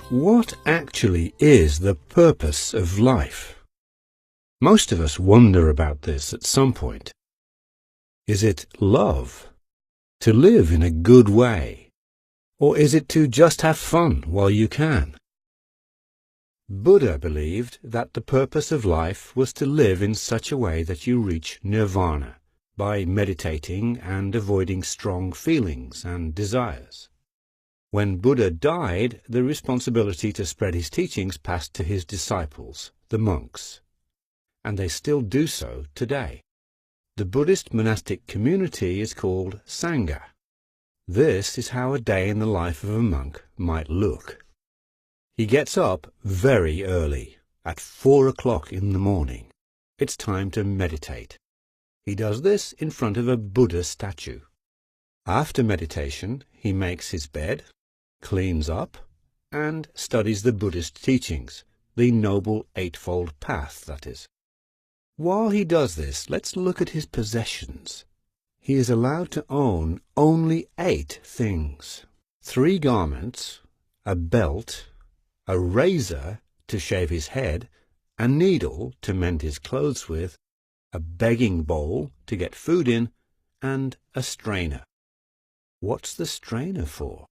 What actually is the purpose of life? Most of us wonder about this at some point. Is it love? To live in a good way? Or is it to just have fun while you can? Buddha believed that the purpose of life was to live in such a way that you reach nirvana by meditating and avoiding strong feelings and desires. When Buddha died, the responsibility to spread his teachings passed to his disciples, the monks, and they still do so today. The Buddhist monastic community is called Sangha. This is how a day in the life of a monk might look. He gets up very early, at 4 o'clock in the morning. It's time to meditate. He does this in front of a Buddha statue. After meditation, he makes his bed, cleans up, and studies the Buddhist teachings, the Noble Eightfold Path, that is. While he does this, let's look at his possessions. He is allowed to own only 8 things: 3 garments, a belt, a razor to shave his head, a needle to mend his clothes with, a begging bowl to get food in, and a strainer. What's the strainer for?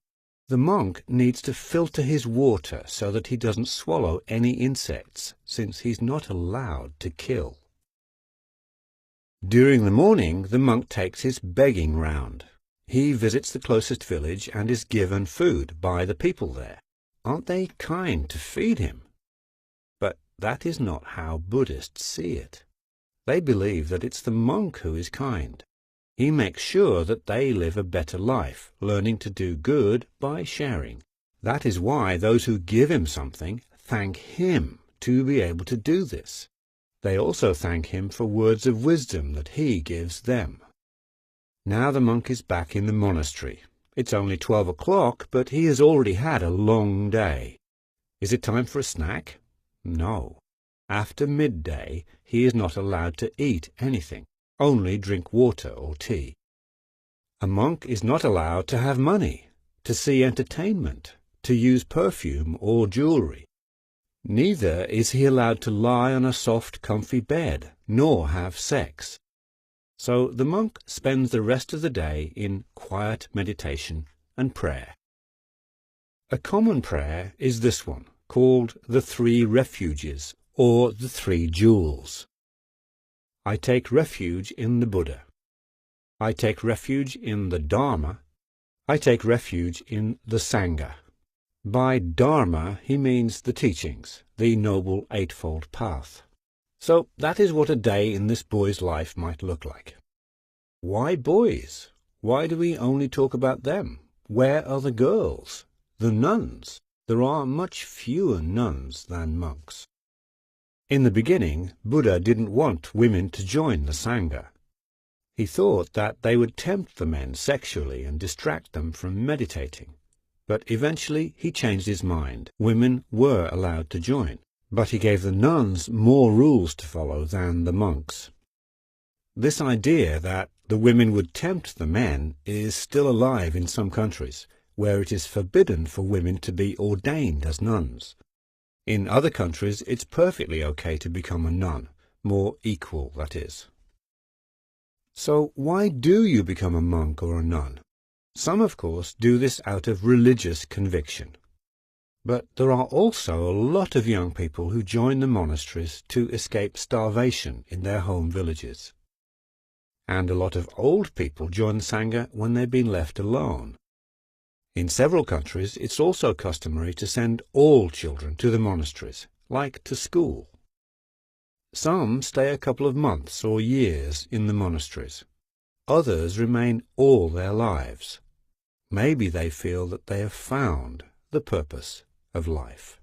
The monk needs to filter his water so that he doesn't swallow any insects, since he's not allowed to kill. During the morning, the monk takes his begging round. He visits the closest village and is given food by the people there. Aren't they kind to feed him? But that is not how Buddhists see it. They believe that it's the monk who is kind. He makes sure that they live a better life, learning to do good by sharing. That is why those who give him something thank him to be able to do this. They also thank him for words of wisdom that he gives them. Now the monk is back in the monastery. It's only 12 o'clock, but he has already had a long day. Is it time for a snack? No. After midday, he is not allowed to eat anything. Only drink water or tea. A monk is not allowed to have money, to see entertainment, to use perfume or jewelry. Neither is he allowed to lie on a soft, comfy bed, nor have sex. So the monk spends the rest of the day in quiet meditation and prayer. A common prayer is this one, called the 3 Refuges, or the 3 Jewels. I take refuge in the Buddha. I take refuge in the Dharma. I take refuge in the Sangha. By Dharma he means the teachings, the Noble Eightfold Path. So that is what a day in this boy's life might look like. Why boys? Why do we only talk about them? Where are the girls? The nuns? There are much fewer nuns than monks. In the beginning, Buddha didn't want women to join the Sangha. He thought that they would tempt the men sexually and distract them from meditating. But eventually he changed his mind. Women were allowed to join, but he gave the nuns more rules to follow than the monks. This idea that the women would tempt the men is still alive in some countries, where it is forbidden for women to be ordained as nuns. In other countries, it's perfectly okay to become a nun, more equal, that is. So why do you become a monk or a nun? Some, of course, do this out of religious conviction. But there are also a lot of young people who join the monasteries to escape starvation in their home villages. And a lot of old people join the Sangha when they've been left alone. In several countries, it's also customary to send all children to the monasteries, like to school. Some stay a couple of months or years in the monasteries. Others remain all their lives. Maybe they feel that they have found the purpose of life.